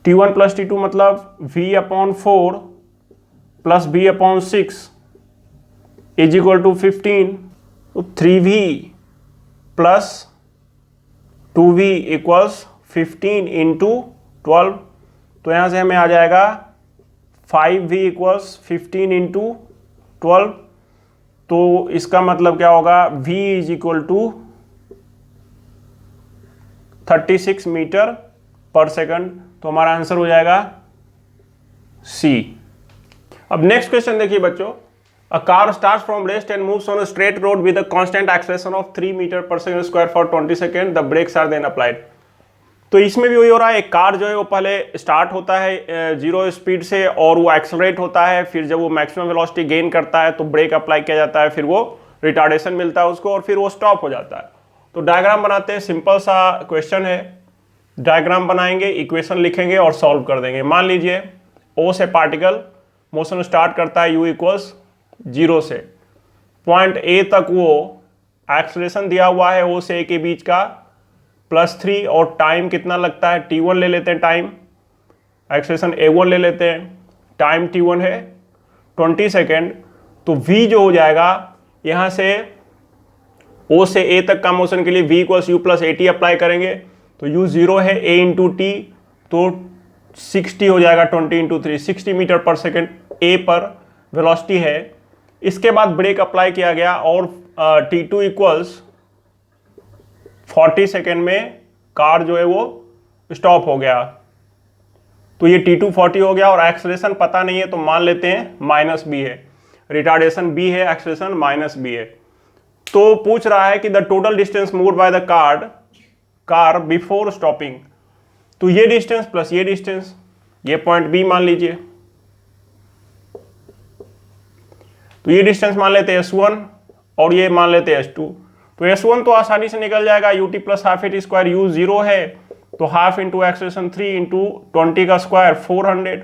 t1 plus t2 मतलब v/4 plus v/6 is equal to 15। तो 3v plus 2v equals 15 into 12। तो यहाँ से हमें आ जाएगा 5v इक्वल्स 15 इंटू 12। तो इसका मतलब क्या होगा, v is equal to 36 metre per second. तो हमारा आंसर हो जाएगा सी। अब नेक्स्ट क्वेश्चन देखिए बच्चों, a car starts from rest and moves on a straight road with a constant acceleration of 3 metre per second square for 20 second, the brakes are then applied. तो इसमें भी वही हो रहा है, एक कार जो है वो पहले स्टार्ट होता है 0 स्पीड से और वो एक्सेलरेट होता है, फिर जब वो मैक्सिमम वेलोसिटी गेन करता है तो ब्रेक अप्लाई किया जाता है, फिर वो रिटार्डेशन मिलता है उसको और फिर वो स्टॉप हो जाता है। तो डायग्राम बनाते हैं, सिंपल सा क्वेश्चन है, डायग्राम बनाएंगे, इक्वेशन लिखेंगे और सॉल्व कर देंगे। मान लीजिए ओ से पार्टिकल मोशन स्टार्ट करता है u इक्वल्स 0 से, पॉइंट ए तक वो एक्सेलरेशन दिया हुआ है o से a के बीच का +3, और टाइम कितना लगता है t1 ले लेते हैं, टाइम एक्सेलरेशन a1 ले लेते हैं, टाइम t1 है 20 सेकेंड। तो v जो हो जाएगा यहाँ से o से a तक का मोशन के लिए v equals u plus AT apply करेंगे, तो u 0 है, a इंटू टी, तो 60 हो जाएगा, 20 इंटू 3 60 मीटर पर सेकेंड ए पर वेलोसिटी है। इसके बाद ब्रेक अप्लाई किया गया और T2 इक्वल्स 40 सेकेंड में कार जो है वो स्टॉप हो गया। तो ये T2 40 हो गया और एक्सेलरेशन पता नहीं है तो मान लेते हैं माइनस बी है, रिटार्डेशन बी है, एक्सेलरेशन माइनस बी है। तो पूछ रहा है कि the total distance moved by the car before stopping. तो ये डिस्टेंस प्लस ये डिस्टेंस, ये पॉइंट बी मान लीजिए, तो ये डिस्टेंस मान लेते हैं S1 और ये मान लेते हैं S2। तो S1 तो आसानी से निकल जाएगा, ut plus half at square, u 0 है तो हाफ इंटू एक्सेलरेशन 3 इंटू 20 का स्क्वायर 400।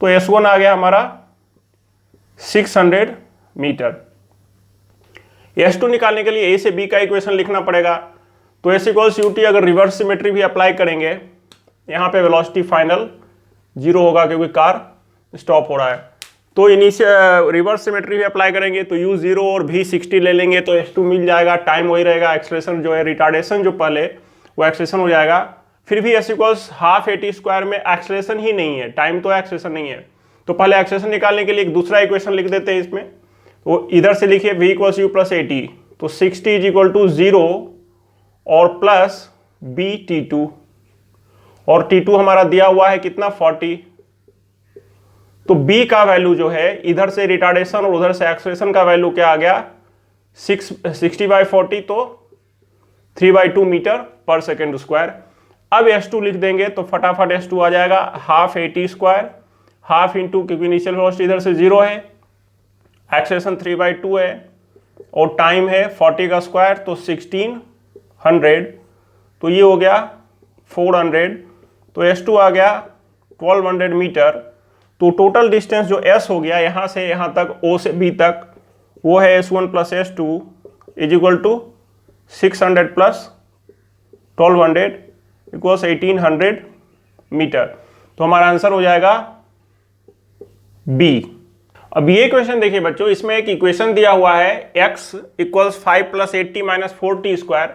तो S1 आ गया हमारा 600 मीटर। S2 निकालने के लिए A से B का इक्वेशन लिखना पड़ेगा। तो S इक्वल्स ut, अगर रिवर्स सिमेट्री भी अप्लाई करेंगे, यहाँ पे वेलोसिटी फाइनल 0 होगा क्योंकि कार स्टॉप हो रहा है। तो इनिशियल रिवर्स सिमेट्री भी अप्लाई करेंगे तो u 0 और v 60 ले लेंगे तो S2 मिल जाएगा, टाइम वही रहेगा, एक्सेलरेशन जो है रिटार्डेशन जो पहले वो एक्सेलरेशन हो जाएगा। फिर भी S equals half eighty square में एक्सेलरेशन ही नहीं है, टाइम तो एक्सेलरेशन नहीं है, तो पहले एक्सेलरेशन निकालने के लिए एक दूसरा इक्वेशन लिख देते हैं इसमें। तो इधर से लिखिए v इक्वल्स u प्लस 80, तो 60 इज इक्वल टू 0 और प्लस b T2, और T2 हमारा दिया हुआ है कितना 40। तो b का वैल्यू जो है, इधर से रिटार्डेशन और उधर से एक्सेलरेशन का वैल्यू क्या आ गया 60/40, तो 3/2 मीटर पर सेकेंड स्क्वायर। अब S2 लिख देंगे तो फटाफट S2 आ जाएगा half eighty square, half into, क्योंकि इनिशियल वेलोसिटी इधर से 0 है, एक्सेलरेशन 3/2 है और टाइम है 40 का स्क्वायर तो 1600, तो ये हो गया 400। तो S2 आ गया 1200 मीटर। तो टोटल डिस्टेंस जो S हो गया यहाँ से यहाँ तक, O से B तक, वो है S1 plus S2 is equal to 600 plus 1200 equals 1800 metre. तो हमारा आंसर हो जाएगा B। अब ये क्वेश्चन देखिए बच्चों, इसमें एक इक्वेशन दिया हुआ है x equals 5 plus 80 minus 4t square,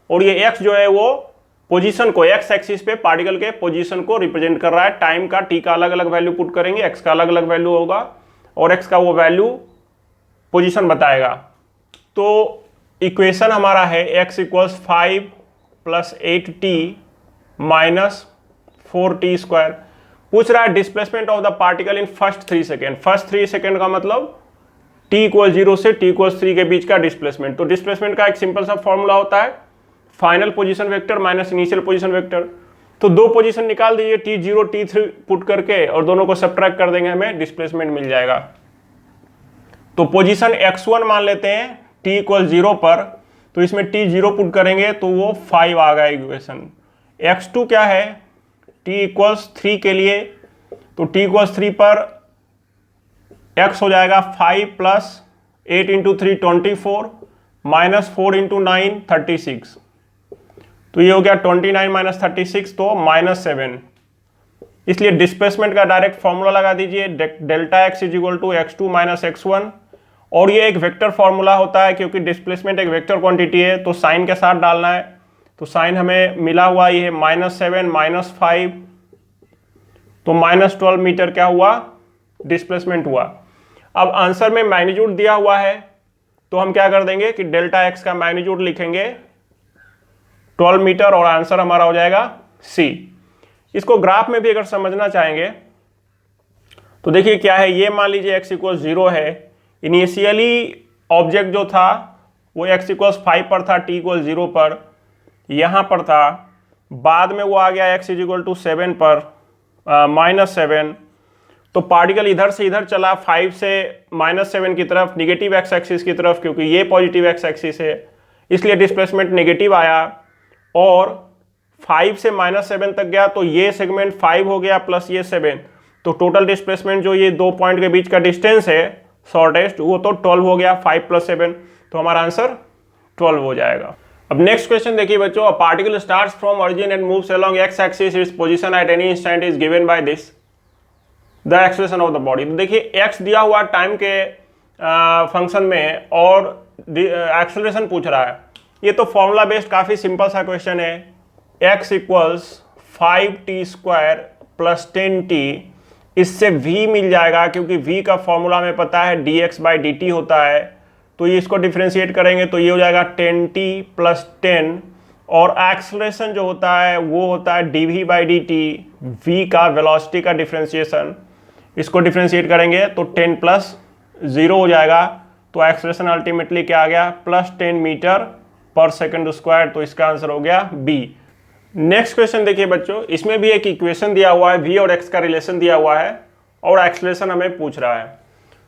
और ये x जो है वो पोजीशन को, x एक्सिस पे पार्टिकल के पोजीशन को रिप्रेजेंट कर रहा है। टाइम का t का अलग अलग वैल्यू पुट करेंगे, x का अलग अलग वैल्यू होगा और x का वो वैल्यू पोजीशन बताएगा। तो इक्वेशन हमारा है x equals 5 plus 8t minus 4t square. पूछ रहा है displacement of the particle in first 3 second. First 3 second का मतलब t इक्वल 0 से t इक्वल 3 के बीच का डिस्प्लेसमेंट। तो डिस्प्लेसमेंट का एक सिंपल सा फॉर्मूला होता है final position vector minus initial position vector. तो दो पोजीशन निकाल दीजिए, t0 t3 पुट करके, और दोनों को सब्ट्रैक्ट कर देंगे, हमें डिस्प्लेसमेंट मिल जाएगा। तो पोजीशन x1 मान लेते हैं t इक्वल 0 पर, तो इसमें t0 पुट करेंगे तो वो 5 आ गया इक्वेशन। x2 क्या है, t इक्वल्स 3 के लिए, तो t इक्वल्स 3 पर x हो जाएगा 5 प्लस 8 इंटू 3 24 माइनस 4 इंटू 9 36। तो ये हो गया 29 माइनस 36, तो माइनस 7। इसलिए डिस्प्लेसमेंट का डायरेक्ट फॉर्मूला लगा दीजिए, delta x is equal to x2 minus x1। और ये एक वेक्टर फॉर्मूला होता है क्योंकि डिस्प्लेसमेंट एक वेक्टर क्वांटिटी है, तो साइन के साथ डालना है। तो साइन हमें मिला हुआ ये है -7 -5, तो -12 मीटर क्या हुआ डिस्प्लेसमेंट हुआ। अब आंसर में मैग्नीट्यूड दिया हुआ है, तो हम क्या कर देंगे कि डेल्टा एक्स का मैग्नीट्यूड लिखेंगे 12 मीटर और आंसर हमारा हो जाएगा सी। इसको ग्राफ में भी अगर समझना चाहेंगे तो देखिए क्या है, ये मान लीजिए x इक्वल 0 है, इनिशियली ऑब्जेक्ट जो था वो x इक्वल 5 पर था, t इक्वल 0 पर यहाँ पर था, बाद में वो आ गया x इक्वल टू 7 पर -7। तो पार्टिकल इधर से इधर चला 5 से -7 की तरफ, निगेटिव एक्स एक्सिस की तरफ, क्योंकि ये पॉजिटिव एक्स एक्सिस है इसलिए डिस्प्लेसमेंट नेगेटिव आया। और 5 से -7 तक गया तो ये सेगमेंट 5 हो गया प्लस ये 7, तो टोटल डिस्प्लेसमेंट जो ये दो पॉइंट के बीच का डिस्टेंस है शॉर्टेस्ट, वो तो 12 हो गया 5 + 7, तो हमारा आंसर 12 हो जाएगा। अब नेक्स्ट क्वेश्चन देखिए बच्चों, अ particle starts from origin and moves along x axis, its position at any instant is given by this the expression of the body. तो देखिए एक्स दिया हुआ टाइम के फंक्शन में और एक्सेलरेशन पूछ रहा है। ये तो फॉर्मूला बेस्ड काफ़ी सिंपल सा क्वेश्चन है। x equals 5t square plus 10t, इससे v मिल जाएगा क्योंकि v का फॉर्मूला हमें पता है dx/dt होता है। तो ये इसको डिफ्रेंशिएट करेंगे तो ये हो जाएगा 10t प्लस 10, और एक्सलेरेशन जो होता है वो होता है dv/dt, v का वेलोसिटी का डिफ्रेंशिएशन। इसको डिफ्रेंशिएट करेंगे तो 10 प्लस 0 हो जाएगा, तो एक्सलेरेशन अल्टीमेटली क्या आ गया, plus 10 metre per second square. तो इसका आंसर हो गया बी। नेक्स्ट क्वेश्चन देखिए बच्चों, इसमें भी एक इक्वेशन दिया हुआ है, v और x का रिलेशन दिया हुआ है और एक्सलेरेशन हमें पूछ रहा है।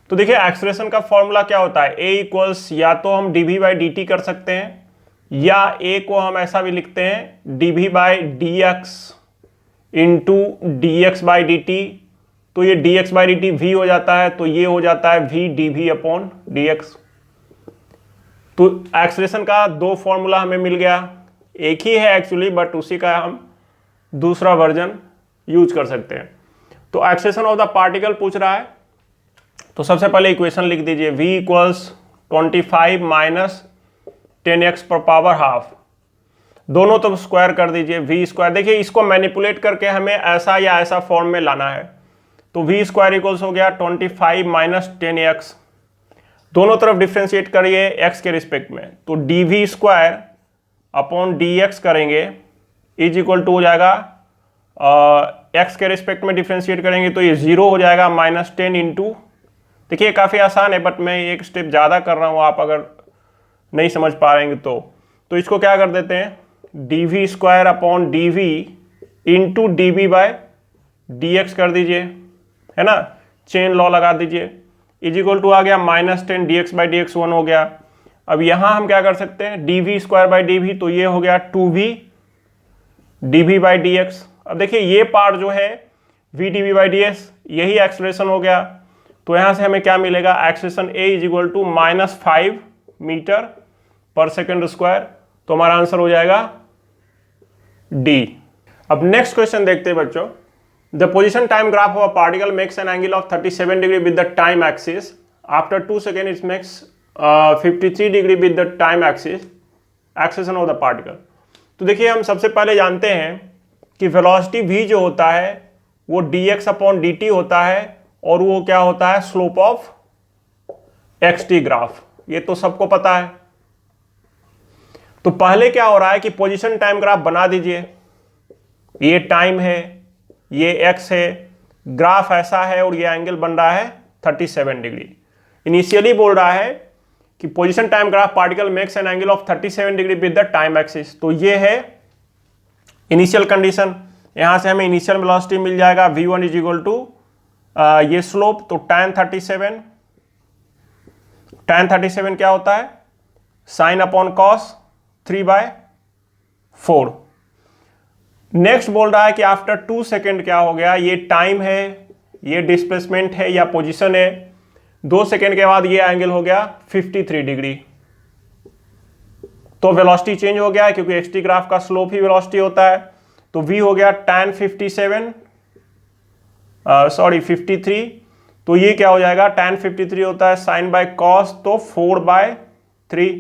तो देखिए एक्सलेरेशन का फॉर्मूला क्या होता है, a इक्वल्स या तो हम dv/dt कर सकते हैं, या a को हम ऐसा भी लिखते हैं dv/dx इंटू dx/dt। तो ये dx/dt v हो जाता है, तो ये हो जाता है v dv/dx। तो एक्सलेरेशन का दो फॉर्मूला हमें मिल गया, एक ही है एक्चुअली बट उसी का हम दूसरा वर्जन यूज कर सकते हैं। तो एक्सलेरेशन ऑफ द पार्टिकल पूछ रहा है, तो सबसे पहले इक्वेशन लिख दीजिए, v इक्वल्स 25 माइनस 10x पर पावर हाफ, दोनों तो स्क्वायर कर दीजिए, v स्क्वायर। देखिए इसको मैनिपुलेट करके हमें ऐसा या ऐसा फॉर्म में लाना है, तो v स्क्वायर इक्वल्स हो गया 25 माइनस 10x, दोनों तरफ डिफ्रेंशिएट करिए x के रिस्पेक्ट में, तो dv स्क्वायर अपॉन dx करेंगे इज इक्वल टू हो जाएगा x के रिस्पेक्ट में डिफ्रेंशिएट करेंगे तो ये 0 हो जाएगा, माइनस 10 इंटू, देखिए काफ़ी आसान है बट मैं एक स्टेप ज़्यादा कर रहा हूँ, आप अगर नहीं समझ पा रहे हैं तो इसको क्या कर देते हैं, dv square upon dv into dv/dx कर दीजिए, है ना, चेन लॉ लगा दीजिए, इज इक्वल टू आ गया माइनस 10 dx/dx 1 हो गया। अब यहाँ हम क्या कर सकते हैं, dv स्क्वायर बाई dv, तो ये हो गया 2v dv/dx। अब देखिए ये पार्ट जो है v dv/dx यही एक्सलेरेशन हो गया, तो यहाँ से हमें क्या मिलेगा, acceleration a is equal to -5 metre per second square. तो हमारा आंसर हो जाएगा डी। अब नेक्स्ट क्वेश्चन देखते हैं बच्चों, the position time graph of a particle makes an angle of 37 degree with the time axis, after 2 second it makes 53 degree with the time axis, acceleration of the particle. तो देखिए हम सबसे पहले जानते हैं कि वेलोसिटी v जो होता है वो dx/dt होता है, और वो क्या होता है, स्लोप ऑफ xt ग्राफ, ये तो सबको पता है। तो पहले क्या हो रहा है कि पोजीशन टाइम ग्राफ बना दीजिए, ये टाइम है, ये x है, ग्राफ ऐसा है और ये एंगल बन रहा है 37 डिग्री। इनिशियली बोल रहा है कि position time graph particle makes an angle of 37 degree with the time axis, तो ये है इनिशियल कंडीशन। यहां से हमें इनिशियल वेलोसिटी मिल जाएगा v1 इज इक्वल टू ये स्लोप, तो tan 37 क्या होता है, साइन अपॉन कॉस 3/4। नेक्स्ट बोल रहा है कि आफ्टर 2 सेकेंड क्या हो गया, ये टाइम है, ये डिस्प्लेसमेंट है या पोजीशन है, 2 सेकेंड के बाद ये एंगल हो गया 53 डिग्री। तो वेलोसिटी चेंज हो गया क्योंकि एक्सटी ग्राफ का स्लोप ही वेलोसिटी होता है, तो v हो गया tan 53, तो ये क्या हो जाएगा, tan 53 होता है साइन बाय कॉस, तो 4/3,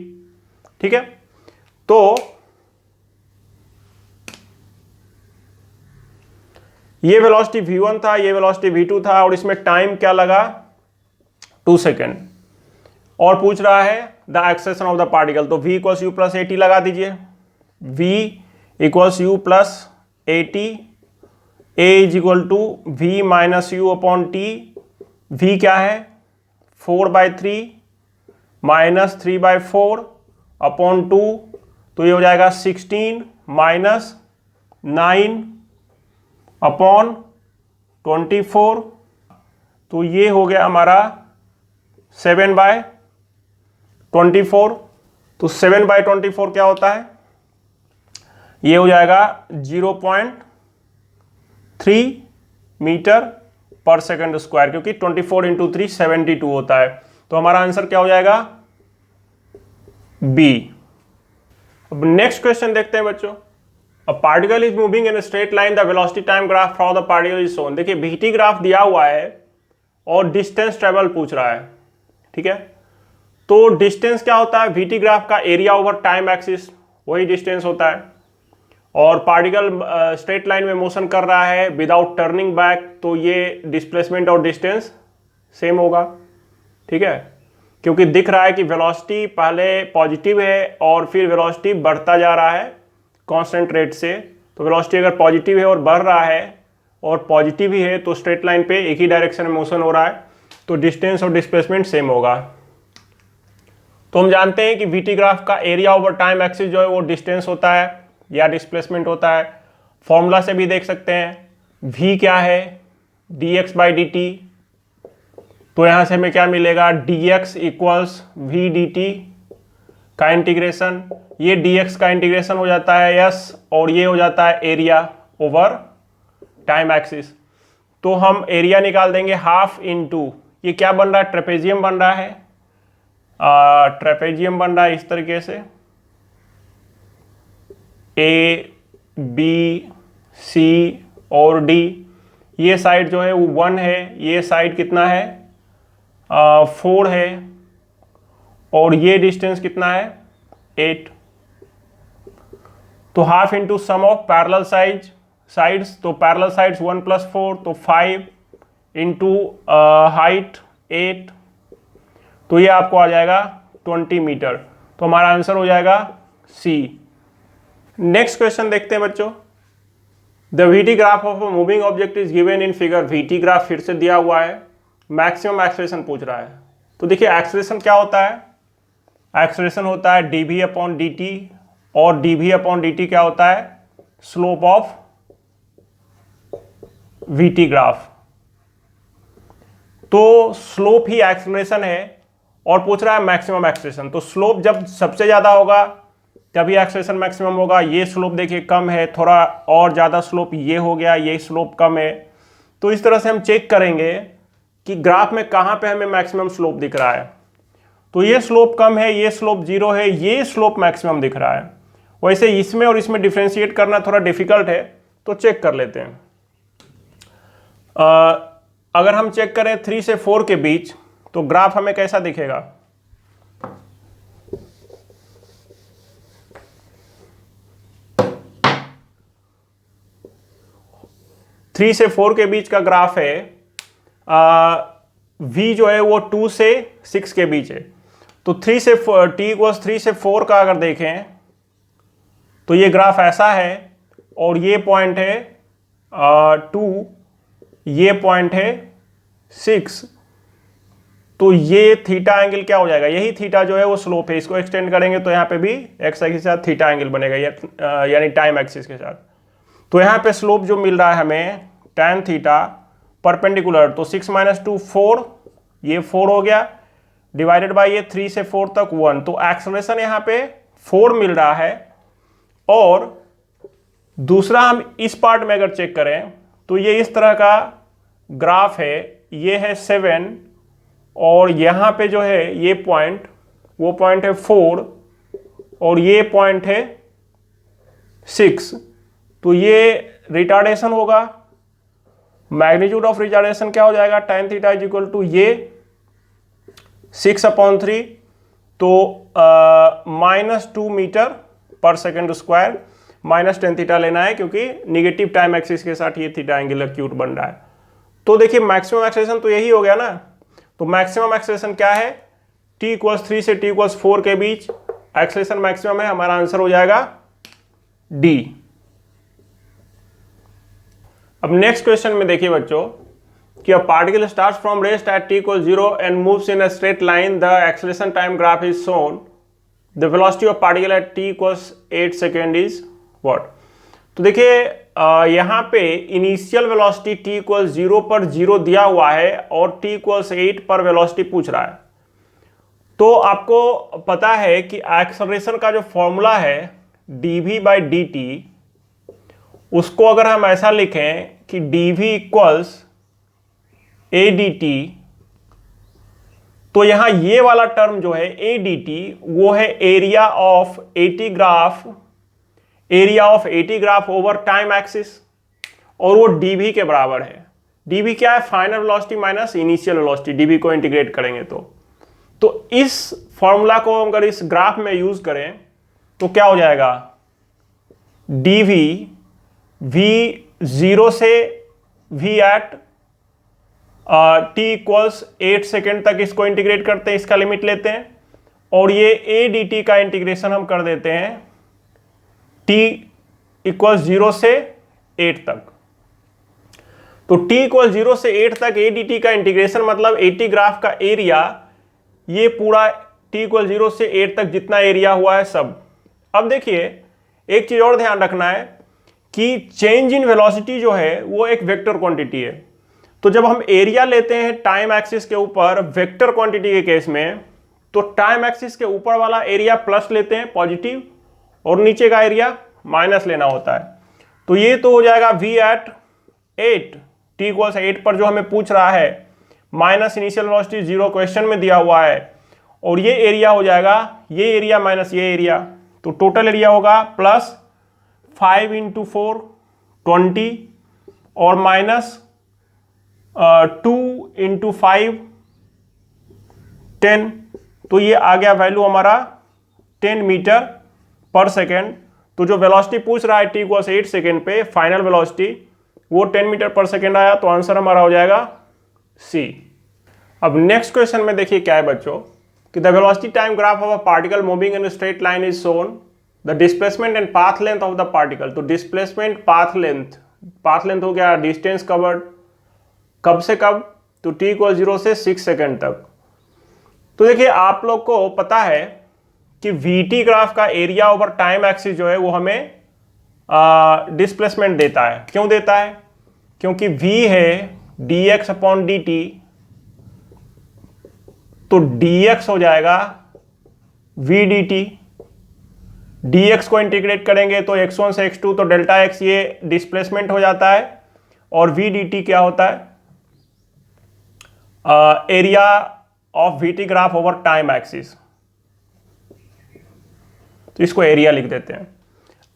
ठीक है। तो ये वेलोसिटी v1 था, ये वेलोसिटी v2 था, और इसमें टाइम क्या लगा, 2 सेकेंड, और पूछ रहा है the acceleration of the particle, तो v equals u plus at लगा दीजिए, v equals u plus at, a is equal to v minus u upon t, v क्या है 4/3 माइनस 3/4 अपॉन 2, तो ये हो जाएगा 16 माइनस 9 अपॉन 24, तो ये हो गया हमारा 7/24। तो 7/24 क्या होता है, ये हो जाएगा 0.3 मीटर पर सेकंड स्क्वायर, क्योंकि 24 इंटू 3 72 होता है। तो हमारा आंसर क्या हो जाएगा, बी। अब नेक्स्ट क्वेश्चन देखते हैं बच्चों, अ particle is moving in straight line, the velocity time graph for the particle is shown. देखिए vt ग्राफ दिया हुआ है और डिस्टेंस ट्रेवल पूछ रहा है, ठीक है। तो डिस्टेंस क्या होता है, vt ग्राफ का एरिया ओवर टाइम एक्सिस, वही डिस्टेंस होता है, और पार्टिकल स्ट्रेट लाइन में मोशन कर रहा है विदाउट टर्निंग बैक, तो ये डिस्प्लेसमेंट और डिस्टेंस सेम होगा। ठीक है, क्योंकि दिख रहा है कि वेलोसिटी पहले पॉजिटिव है और फिर वेलोसिटी बढ़ता जा रहा है कांस्टेंट रेट से। तो वेलोसिटी अगर पॉजिटिव है और बढ़ रहा है और पॉजिटिव ही है तो स्ट्रेट लाइन पे एक ही डायरेक्शन में मोशन हो रहा है, तो डिस्टेंस और डिस्प्लेसमेंट सेम होगा। तो हम जानते हैं कि वीटी ग्राफ का एरिया ओवर टाइम एक्सिस जो है वो डिस्टेंस होता है या डिस्प्लेसमेंट होता है। फॉर्मूला से भी देख सकते हैं v क्या है, dx/dt। तो यहां से हमें क्या मिलेगा, dx इक्वल्स v dt का इंटीग्रेशन, ये dx का इंटीग्रेशन हो जाता है s और ये हो जाता है एरिया ओवर टाइम एक्सिस। तो हम एरिया निकाल देंगे हाफ इंटू, ये क्या बन रहा है, ट्रेपेजियम बन रहा है, ट्रेपेजियम बन रहा है इस तरीके से ए बी सी और डी। ये साइड जो है वो 1 है, ये साइड कितना है 4 है, और ये डिस्टेंस कितना है 8। तो half into sum of parallel sides, तो पैरेलल साइड्स 1 + 4 तो 5 इंटू हाइट 8, तो ये आपको आ जाएगा 20 मीटर। तो हमारा आंसर हो जाएगा सी। नेक्स्ट क्वेश्चन देखते हैं बच्चों। The VT graph of a moving object is given in figure. VT graph फिर से दिया हुआ है, मैक्सिमम एक्सेलरेशन पूछ रहा है। तो देखिए एक्सेलरेशन क्या होता है, एक्सेलरेशन होता है dv/dt, और dv/dt क्या होता है, स्लोप ऑफ वीटी ग्राफ। तो स्लोप ही एक्सेलरेशन है और पूछ रहा है मैक्सिमम एक्सेलरेशन। तो स्लोप जब सबसे ज्यादा होगा तभी एक्सेलरेशन मैक्सिमम होगा। ये स्लोप देखिए कम है, थोड़ा और ज्यादा स्लोप ये हो गया, ये स्लोप कम है। तो इस तरह से हम चेक करेंगे कि ग्राफ में कहां पे हमें मैक्सिमम स्लोप दिख रहा है। तो ये स्लोप कम है, ये स्लोप 0 है, ये स्लोप मैक्सिमम दिख रहा है। वैसे इसमें और इसमें डिफ्रेंशिएट करना थोड़ा डिफिकल्ट है, तो चेक कर लेते हैं। अगर हम चेक करें 3 से 4 के बीच, तो ग्राफ हमें कैसा दिखेगा, थ्री से 4 के बीच का ग्राफ है। v जो है वो 2 से 6 के बीच है। तो 3 से t = 3 से 4 का अगर देखें तो ये ग्राफ ऐसा है, और ये पॉइंट है 2, ये पॉइंट है 6। तो ये थीटा एंगल क्या हो जाएगा, यही थीटा जो है वो स्लोप है। इसको एक्सटेंड करेंगे तो यहाँ पे भी एक्स एक्सिस के साथ थीटा एंगल बनेगा, यानी टाइम एक्सिस के साथ। तो यहाँ पे स्लोप जो मिल रहा है हमें tan थीटा परपेंडिकुलर, तो 6 - 2 4, ये 4 हो गया, डिवाइडेड बाय ये 3 से 4 तक 1। तो एक्सेलरेशन यहाँ पे 4 मिल रहा है। और दूसरा हम इस पार्ट में अगर चेक करें तो ये इस तरह का ग्राफ है, ये है 7, और यहाँ पे जो है ये पॉइंट, वो पॉइंट है 4, और ये पॉइंट है 6। तो ये रिटार्डेशन होगा। मैग्नीट्यूड ऑफ रिटार्डेशन क्या हो जाएगा, tan थीटा = ये 6/3, तो -2 मीटर/सेकंड², -10 थीटा लेना है क्योंकि निगेटिव टाइम एक्सिस के साथ ये थीटा एंगल एक्यूट बन रहा है। तो देखिए मैक्सिमम एक्सेलरेशन तो यही हो गया ना। तो मैक्सिमम एक्सेलरेशन क्या है, t = 3 से t = 4 के बीच एक्सेलरेशन मैक्सिमम है। हमारा आंसर हो जाएगा डी। अब नेक्स्ट क्वेश्चन में देखिए बच्चों कि a particle starts from rest at t = 0 and moves in a straight line, the acceleration time graph is shown, the velocity of particle at t = 8 second is what. तो देखिए यहाँ पे initial velocity t = 0 पर 0 दिया हुआ है और t = 8 पर वेलोसिटी पूछ रहा है। तो आपको पता है कि एक्सेलरेशन का जो फॉर्मूला है dv/dt, उसको अगर हम ऐसा लिखें कि dv = adt, तो यहां ये वाला टर्म जो है adt वो है area of eighty graph over time axis, और वो dv के बराबर है। dv क्या है, final velocity minus initial velocity, dv को इंटीग्रेट करेंगे तो इस फॉर्मूला को अगर इस ग्राफ में यूज करें तो क्या हो जाएगा, dv, v 0 से v at t equals 8 second तक इसको इंटीग्रेट करते हैं, इसका लिमिट लेते हैं, और ये a dt का इंटीग्रेशन हम कर देते हैं t इक्वल्स 0 से 8 तक। तो t इक्वल 0 से 8 तक a dt का इंटीग्रेशन मतलब 80 ग्राफ का एरिया, ये पूरा t इक्वल 0 से 8 तक जितना एरिया हुआ है सब। अब देखिए एक चीज और ध्यान रखना है कि चेंज इन वेलोसिटी जो है वो एक वेक्टर क्वांटिटी है। तो जब हम एरिया लेते हैं टाइम एक्सिस के ऊपर वेक्टर क्वांटिटी के केस में, तो टाइम एक्सिस के ऊपर वाला एरिया प्लस लेते हैं पॉजिटिव, और नीचे का एरिया माइनस लेना होता है। तो ये तो हो जाएगा v एट 8, t इक्वल्स 8 पर जो हमें पूछ रहा है, माइनस इनिशियल वेलोसिटी 0 क्वेश्चन में दिया हुआ है, और ये एरिया हो जाएगा ये एरिया माइनस ये एरिया, तो टोटल एरिया होगा प्लस 5 इंटू 4 20 और माइनस 2 इंटू 5 10। तो ये आ गया वैल्यू हमारा 10 मीटर पर सेकेंड। तो जो वेलोसिटी पूछ रहा है t इक्वल्स 8 सेकेंड पे, फाइनल वेलोसिटी वो 10 मीटर पर सेकेंड आया, तो आंसर हमारा हो जाएगा सी। अब नेक्स्ट क्वेश्चन में देखिए क्या है बच्चों कि the velocity time graph of a particle moving in straight line is shown, the displacement and path length of the particle. तो डिस्प्लेसमेंट पाथ लेंथ हो गया डिस्टेंस कवर्ड, कब से कब, तो t इक्वल 0 से 6 सेकेंड तक। तो देखिए आप लोग को पता है कि vt ग्राफ का एरिया ओवर टाइम एक्सिस जो है वो हमें डिस्प्लेसमेंट देता है। क्यों देता है? क्योंकि v है dx अपॉन dt, तो dx हो जाएगा v dt, dx को इंटीग्रेट करेंगे तो x1 से x2, तो डेल्टा x ये डिस्प्लेसमेंट हो जाता है, और v dt क्या होता है, area of vt graph over time axis, तो इसको एरिया लिख देते हैं।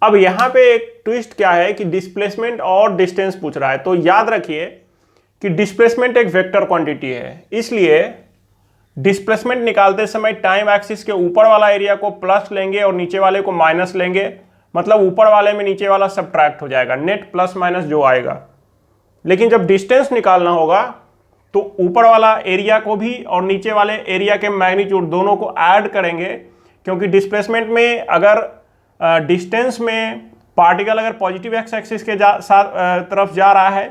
अब यहां पे एक ट्विस्ट क्या है कि डिस्प्लेसमेंट और डिस्टेंस पूछ रहा है, तो याद रखिए कि डिस्प्लेसमेंट एक वेक्टर क्वांटिटी है, इसलिए डिस्प्लेसमेंट निकालते समय टाइम एक्सिस के ऊपर वाला एरिया को प्लस लेंगे और नीचे वाले को माइनस लेंगे, मतलब ऊपर वाले में नीचे वाला सब्ट्रैक्ट हो जाएगा, नेट प्लस माइनस जो आएगा। लेकिन जब डिस्टेंस निकालना होगा तो ऊपर वाला एरिया को भी और नीचे वाले एरिया के मैग्नीट्यूड दोनों को ऐड करेंगे, क्योंकि डिस्प्लेसमेंट में अगर डिस्टेंस में पार्टिकल अगर पॉजिटिव एक्स एक्सिस के तरफ जा रहा है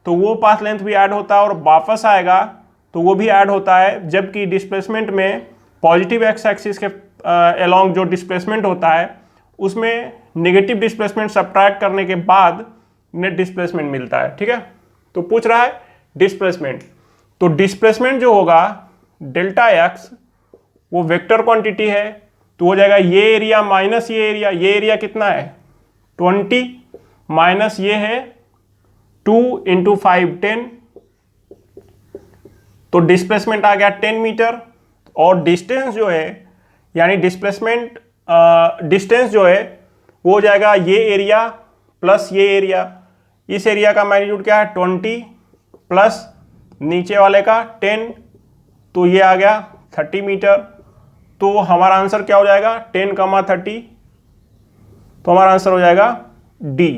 तो वो पाथ लेंथ भी ऐड होता है, और वापस आएगा तो वो भी ऐड होता है, जबकि डिस्प्लेसमेंट में पॉजिटिव एक्स एक्सिस के अलोंग जो डिस्प्लेसमेंट होता है उसमें नेगेटिव डिस्प्लेसमेंट सब्ट्रैक्ट करने के बाद नेट डिस्प्लेसमेंट मिलता है। ठीक है, तो पूछ रहा है डिस्प्लेसमेंट, तो डिस्प्लेसमेंट जो होगा डेल्टा एक्स वो वेक्टर क्वांटिटी है, तो हो जाएगा ये एरिया माइनस ये एरिया कितना है 20 माइनस ये है 2 इंटू 5 10, तो डिस्प्लेसमेंट आ गया 10 मीटर, और डिस्टेंस जो है यानी डिस्प्लेसमेंट डिस्टेंस जो है वो हो जाएगा ये एरिया प्लस ये एरिया, इस एरिया का मैग्नीट्यूड क्या है 20 प्लस नीचे वाले का 10, तो ये आ गया 30 मीटर। तो हमारा आंसर क्या हो जाएगा 10, 30, तो हमारा आंसर हो जाएगा डी।